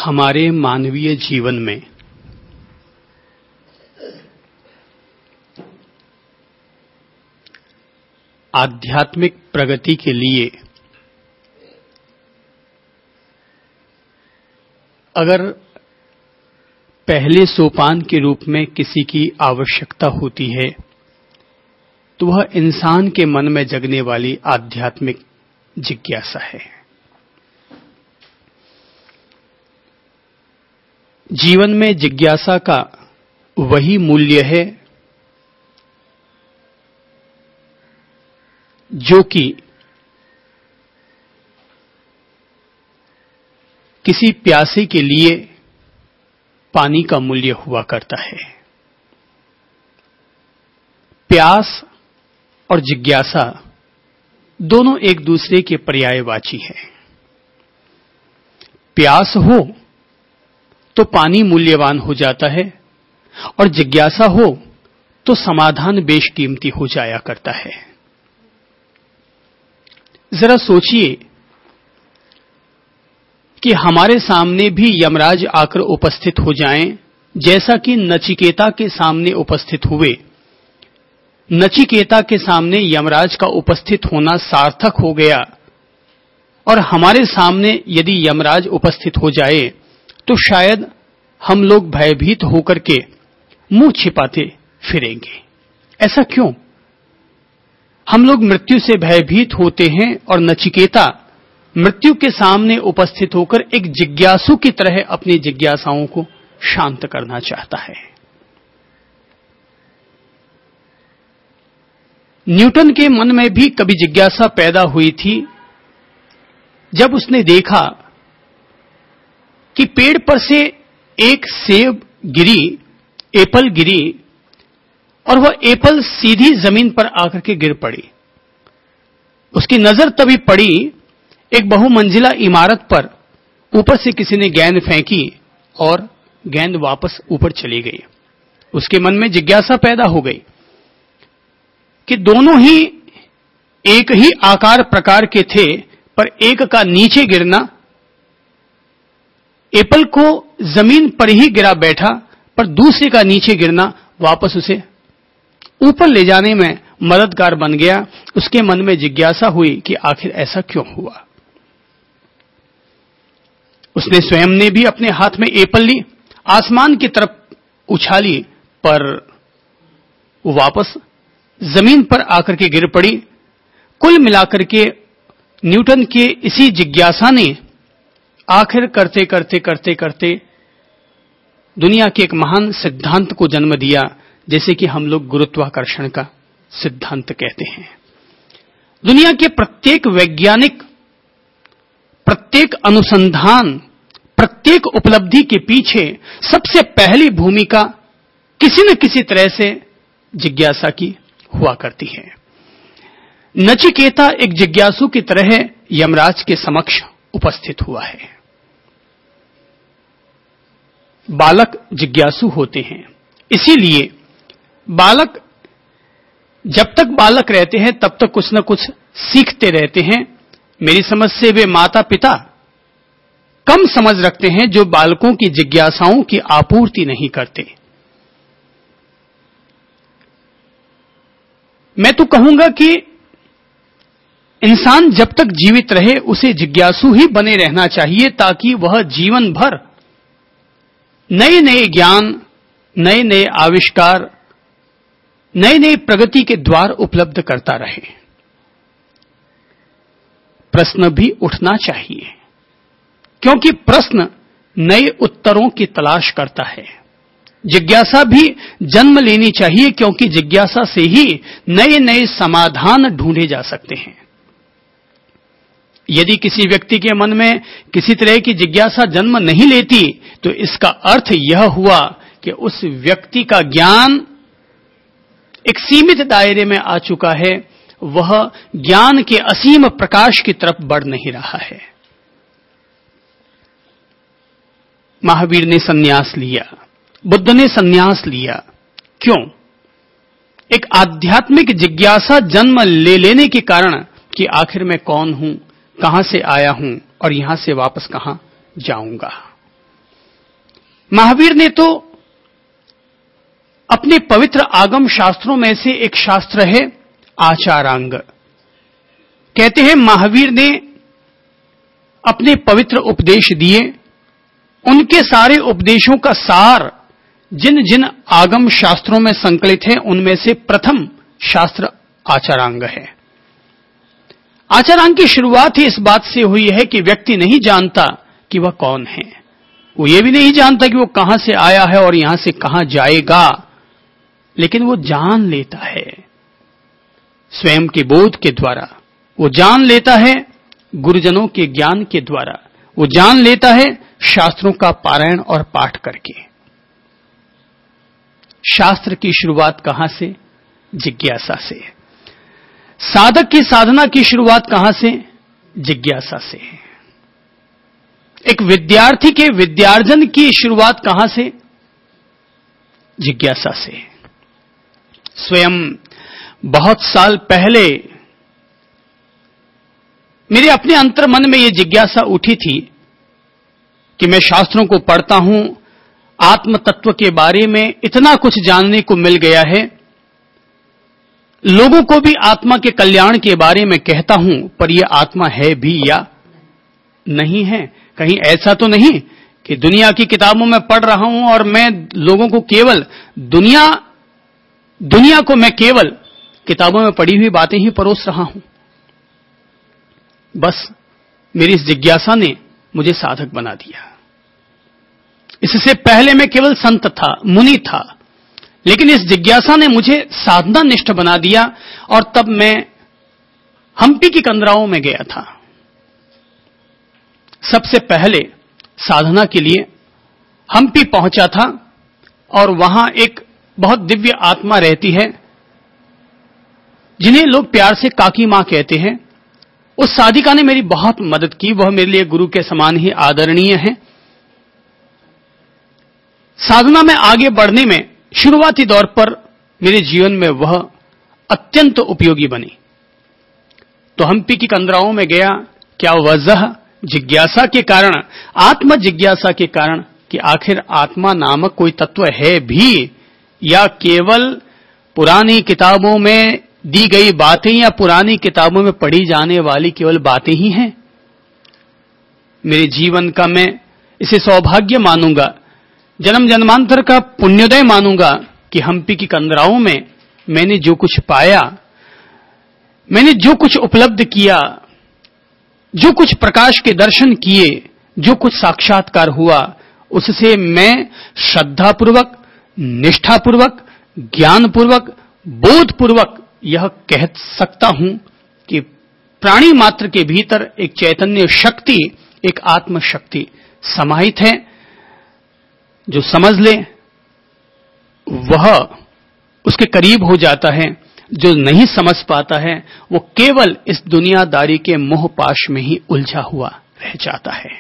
हमारे मानवीय जीवन में आध्यात्मिक प्रगति के लिए अगर पहले सोपान के रूप में किसी की आवश्यकता होती है तो वह इंसान के मन में जगने वाली आध्यात्मिक जिज्ञासा है। जीवन में जिज्ञासा का वही मूल्य है जो कि किसी प्यासे के लिए पानी का मूल्य हुआ करता है। प्यास और जिज्ञासा दोनों एक दूसरे के पर्यायवाची है। प्यास हो तो पानी मूल्यवान हो जाता है और जिज्ञासा हो तो समाधान बेशकीमती हो जाया करता है। जरा सोचिए कि हमारे सामने भी यमराज आकर उपस्थित हो जाएं, जैसा कि नचिकेता के सामने उपस्थित हुए। नचिकेता के सामने यमराज का उपस्थित होना सार्थक हो गया और हमारे सामने यदि यमराज उपस्थित हो जाए तो शायद हम लोग भयभीत होकर के मुंह छिपाते फिरेंगे। ऐसा क्यों? हम लोग मृत्यु से भयभीत होते हैं और नचिकेता मृत्यु के सामने उपस्थित होकर एक जिज्ञासु की तरह अपनी जिज्ञासाओं को शांत करना चाहता है। न्यूटन के मन में भी कभी जिज्ञासा पैदा हुई थी जब उसने देखा कि पेड़ पर से एक सेब गिरी, एप्पल गिरी और वह एप्पल सीधी जमीन पर आकर के गिर पड़ी। उसकी नजर तभी पड़ी एक बहुमंजिला इमारत पर, ऊपर से किसी ने गेंद फेंकी और गेंद वापस ऊपर चली गई। उसके मन में जिज्ञासा पैदा हो गई कि दोनों ही एक ही आकार प्रकार के थे, पर एक का नीचे गिरना एप्पल को जमीन पर ही गिरा बैठा, पर दूसरे का नीचे गिरना वापस उसे ऊपर ले जाने में मददगार बन गया। उसके मन में जिज्ञासा हुई कि आखिर ऐसा क्यों हुआ। उसने स्वयं ने भी अपने हाथ में एप्पल ली, आसमान की तरफ उछाली, पर वो वापस जमीन पर आकर के गिर पड़ी। कुल मिलाकर के न्यूटन के इसी जिज्ञासा ने आखिर करते करते करते करते दुनिया के एक महान सिद्धांत को जन्म दिया, जैसे कि हम लोग गुरुत्वाकर्षण का सिद्धांत कहते हैं। दुनिया के प्रत्येक वैज्ञानिक, प्रत्येक अनुसंधान, प्रत्येक उपलब्धि के पीछे सबसे पहली भूमिका किसी न किसी तरह से जिज्ञासा की हुआ करती है। नचिकेता एक जिज्ञासु की तरह यमराज के समक्ष उपस्थित हुआ है। बालक जिज्ञासु होते हैं, इसीलिए बालक जब तक बालक रहते हैं तब तक कुछ न कुछ सीखते रहते हैं। मेरी समझ से वे माता पिता कम समझ रखते हैं जो बालकों की जिज्ञासाओं की आपूर्ति नहीं करते। मैं तो कहूंगा कि इंसान जब तक जीवित रहे उसे जिज्ञासु ही बने रहना चाहिए, ताकि वह जीवन भर नए नए ज्ञान, नए नए आविष्कार, नए नए प्रगति के द्वार उपलब्ध करता रहे। प्रश्न भी उठना चाहिए, क्योंकि प्रश्न नए उत्तरों की तलाश करता है। जिज्ञासा भी जन्म लेनी चाहिए, क्योंकि जिज्ञासा से ही नए नए समाधान ढूंढे जा सकते हैं। यदि किसी व्यक्ति के मन में किसी तरह की जिज्ञासा जन्म नहीं लेती तो इसका अर्थ यह हुआ कि उस व्यक्ति का ज्ञान एक सीमित दायरे में आ चुका है, वह ज्ञान के असीम प्रकाश की तरफ बढ़ नहीं रहा है। महावीर ने संन्यास लिया, बुद्ध ने संन्यास लिया, क्यों? एक आध्यात्मिक जिज्ञासा जन्म ले लेने के कारण कि आखिर मैं कौन हूं, कहां से आया हूं और यहां से वापस कहां जाऊंगा। महावीर ने तो अपने पवित्र आगम शास्त्रों में से एक शास्त्र है आचारांग। कहते हैं महावीर ने अपने पवित्र उपदेश दिए, उनके सारे उपदेशों का सार जिन जिन आगम शास्त्रों में संकलित है उनमें से प्रथम शास्त्र आचारांग है। आचारांग की शुरुआत ही इस बात से हुई है कि व्यक्ति नहीं जानता कि वह कौन है, वो ये भी नहीं जानता कि वो कहां से आया है और यहां से कहां जाएगा, लेकिन वो जान लेता है स्वयं के बोध के द्वारा, वो जान लेता है गुरुजनों के ज्ञान के द्वारा, वो जान लेता है शास्त्रों का पारायण और पाठ करके। शास्त्र की शुरुआत कहां से? जिज्ञासा से। साधक की साधना की शुरुआत कहां से? जिज्ञासा से। एक विद्यार्थी के विद्यार्जन की शुरुआत कहां से? जिज्ञासा से। स्वयं बहुत साल पहले मेरे अपने अंतर्मन में यह जिज्ञासा उठी थी कि मैं शास्त्रों को पढ़ता हूं, आत्म तत्व के बारे में इतना कुछ जानने को मिल गया है, लोगों को भी आत्मा के कल्याण के बारे में कहता हूं, पर यह आत्मा है भी या नहीं है। कहीं ऐसा तो नहीं कि दुनिया की किताबों में पढ़ रहा हूं और मैं लोगों को केवल दुनिया को मैं केवल किताबों में पढ़ी हुई बातें ही परोस रहा हूं। बस मेरी इस जिज्ञासा ने मुझे साधक बना दिया। इससे पहले मैं केवल संत था, मुनि था, लेकिन इस जिज्ञासा ने मुझे साधना निष्ठ बना दिया और तब मैं हम्पी की कंदराओं में गया था। सबसे पहले साधना के लिए हम्पी पहुंचा था और वहां एक बहुत दिव्य आत्मा रहती है जिन्हें लोग प्यार से काकी मां कहते हैं। उस साधिका ने मेरी बहुत मदद की, वह मेरे लिए गुरु के समान ही आदरणीय है। साधना में आगे बढ़ने में शुरुआती दौर पर मेरे जीवन में वह अत्यंत उपयोगी बनी। तो हम्पी की कंदराओं में गया, क्या वजह? जिज्ञासा के कारण, आत्म जिज्ञासा के कारण कि आखिर आत्मा नामक कोई तत्व है भी या केवल पुरानी किताबों में दी गई बातें या पुरानी किताबों में पढ़ी जाने वाली केवल बातें ही हैं। मेरे जीवन का मैं इसे सौभाग्य मानूंगा, जन्म जन्मांतर का पुण्योदय मानूंगा कि हम्पी की कंदराओं में मैंने जो कुछ पाया, मैंने जो कुछ उपलब्ध किया, जो कुछ प्रकाश के दर्शन किए, जो कुछ साक्षात्कार हुआ, उससे मैं श्रद्धापूर्वक, निष्ठापूर्वक, ज्ञानपूर्वक, बोधपूर्वक यह कह सकता हूं कि प्राणी मात्र के भीतर एक चैतन्य शक्ति, एक आत्म शक्ति समाहित है। जो समझ ले वह उसके करीब हो जाता है, जो नहीं समझ पाता है वो केवल इस दुनियादारी के मोह पाश में ही उलझा हुआ रह जाता है।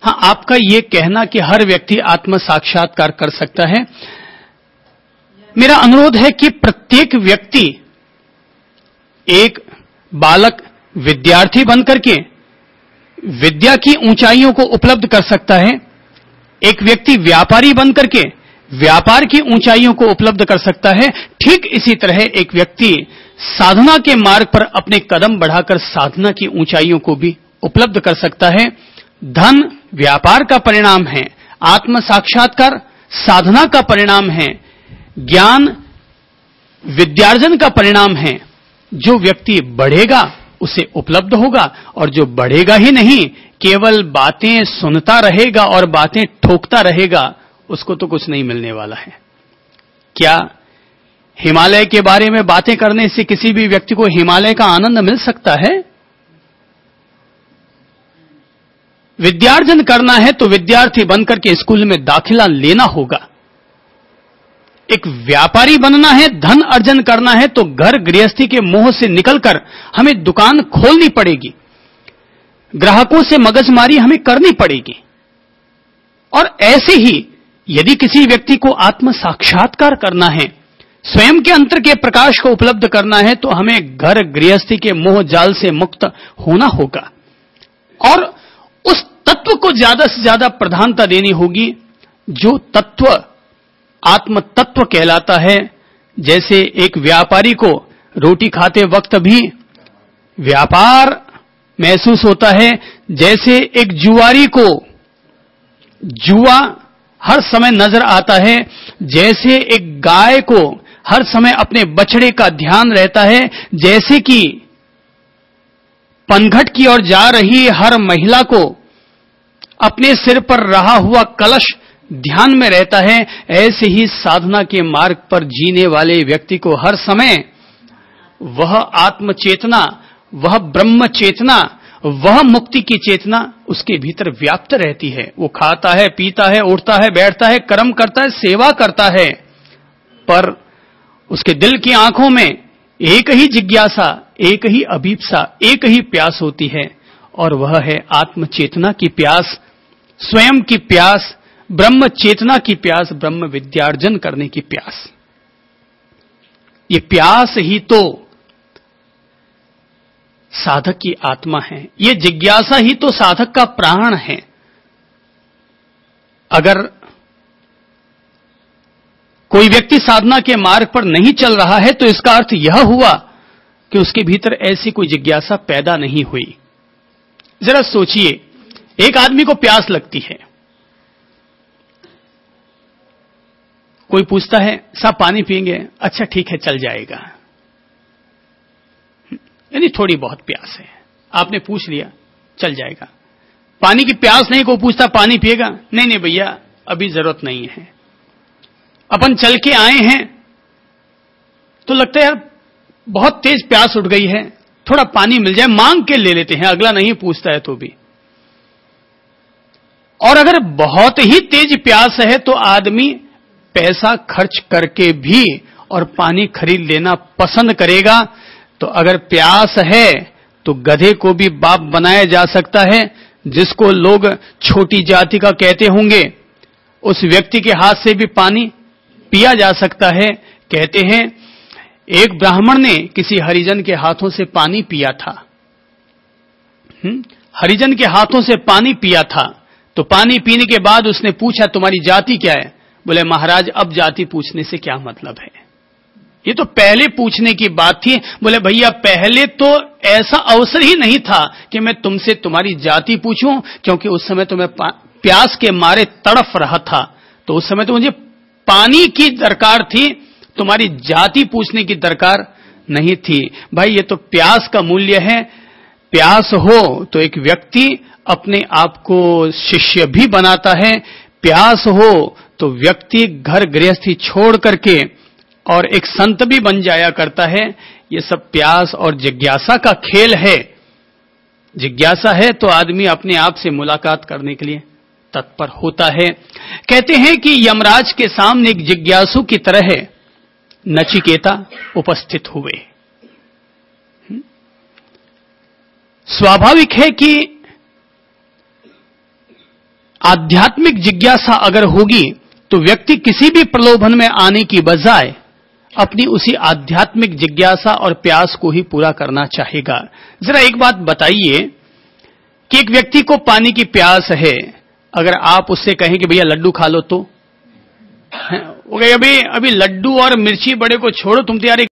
हाँ, आपका ये कहना कि हर व्यक्ति आत्म साक्षात्कार कर सकता है, मेरा अनुरोध है कि प्रत्येक व्यक्ति एक बालक विद्यार्थी बनकर के विद्या की ऊंचाइयों को उपलब्ध कर सकता है, एक व्यक्ति व्यापारी बनकर के व्यापार की ऊंचाइयों को उपलब्ध कर सकता है। ठीक इसी तरह एक व्यक्ति साधना के मार्ग पर अपने कदम बढ़ाकर साधना की ऊंचाइयों को भी उपलब्ध कर सकता है। धन व्यापार का परिणाम है, आत्म साक्षात्कार साधना का परिणाम है, ज्ञान विद्यार्जन का परिणाम है। जो व्यक्ति बढ़ेगा उसे उपलब्ध होगा और जो बढ़ेगा ही नहीं, केवल बातें सुनता रहेगा और बातें ठोकता रहेगा, उसको तो कुछ नहीं मिलने वाला है। क्या हिमालय के बारे में बातें करने से किसी भी व्यक्ति को हिमालय का आनंद मिल सकता है? विद्यार्जन करना है तो विद्यार्थी बनकर के स्कूल में दाखिला लेना होगा। एक व्यापारी बनना है, धन अर्जन करना है तो घर गृहस्थी के मोह से निकलकर हमें दुकान खोलनी पड़ेगी, ग्राहकों से मगजमारी हमें करनी पड़ेगी। और ऐसे ही यदि किसी व्यक्ति को आत्म साक्षात्कार करना है, स्वयं के अंतर के प्रकाश को उपलब्ध करना है तो हमें घर गृहस्थी के मोह जाल से मुक्त होना होगा और उस तत्व को ज्यादा से ज्यादा प्रधानता देनी होगी जो तत्व आत्म तत्व कहलाता है। जैसे एक व्यापारी को रोटी खाते वक्त भी व्यापार महसूस होता है, जैसे एक जुआरी को जुआ हर समय नजर आता है, जैसे एक गाय को हर समय अपने बछड़े का ध्यान रहता है, जैसे कि पनघट की ओर जा रही हर महिला को अपने सिर पर रहा हुआ कलश ध्यान में रहता है, ऐसे ही साधना के मार्ग पर जीने वाले व्यक्ति को हर समय वह आत्म चेतना, वह ब्रह्म चेतना, वह मुक्ति की चेतना उसके भीतर व्याप्त रहती है। वो खाता है, पीता है, उठता है, बैठता है, कर्म करता है, सेवा करता है, पर उसके दिल की आंखों में एक ही जिज्ञासा, एक ही अभीप्सा, एक ही प्यास होती है और वह है आत्म चेतना की प्यास, स्वयं की प्यास, ब्रह्म चेतना की प्यास, ब्रह्म विद्यार्जन करने की प्यास। ये प्यास ही तो साधक की आत्मा है, ये जिज्ञासा ही तो साधक का प्राण है। अगर कोई व्यक्ति साधना के मार्ग पर नहीं चल रहा है तो इसका अर्थ यह हुआ कि उसके भीतर ऐसी कोई जिज्ञासा पैदा नहीं हुई। जरा सोचिए, एक आदमी को प्यास लगती है, कोई पूछता है साहब पानी पिएंगे? अच्छा ठीक है, चल जाएगा। यानी थोड़ी बहुत प्यास है, आपने पूछ लिया, चल जाएगा। पानी की प्यास नहीं, को पूछता पानी पिएगा? नहीं नहीं भैया अभी जरूरत नहीं है। अपन चल के आए हैं तो लगता है यार बहुत तेज प्यास उठ गई है, थोड़ा पानी मिल जाए, मांग के ले लेते हैं, अगला नहीं पूछता है तो भी। और अगर बहुत ही तेज प्यास है तो आदमी पैसा खर्च करके भी और पानी खरीद लेना पसंद करेगा। तो अगर प्यास है तो गधे को भी बाप बनाया जा सकता है, जिसको लोग छोटी जाति का कहते होंगे, उस व्यक्ति के हाथ से भी पानी पिया जा सकता है। कहते हैं एक ब्राह्मण ने किसी हरिजन के हाथों से पानी पिया था, हरिजन के हाथों से पानी पिया था। तो पानी पीने के बाद उसने पूछा तुम्हारी जाति क्या है? बोले महाराज अब जाति पूछने से क्या मतलब है, ये तो पहले पूछने की बात थी। बोले भैया पहले तो ऐसा अवसर ही नहीं था कि मैं तुमसे तुम्हारी जाति पूछूं, क्योंकि उस समय तो मैं प्यास के मारे तड़फ रहा था, तो उस समय तो मुझे पानी की दरकार थी, तुम्हारी जाति पूछने की दरकार नहीं थी। भाई ये तो प्यास का मूल्य है। प्यास हो तो एक व्यक्ति अपने आप को शिष्य भी बनाता है, प्यास हो तो व्यक्ति घर गृहस्थी छोड़ करके और एक संत भी बन जाया करता है। ये सब प्यास और जिज्ञासा का खेल है। जिज्ञासा है तो आदमी अपने आप से मुलाकात करने के लिए तत्पर होता है। कहते हैं कि यमराज के सामने एक जिज्ञासु की तरह नचिकेता उपस्थित हुए। स्वाभाविक है कि आध्यात्मिक जिज्ञासा अगर होगी तो व्यक्ति किसी भी प्रलोभन में आने की बजाय अपनी उसी आध्यात्मिक जिज्ञासा और प्यास को ही पूरा करना चाहेगा। जरा एक बात बताइए कि एक व्यक्ति को पानी की प्यास है, अगर आप उससे कहें कि भैया लड्डू खा लो तो वो कहेगा अभी लड्डू और मिर्ची बड़े को छोड़ो, तुम तो यार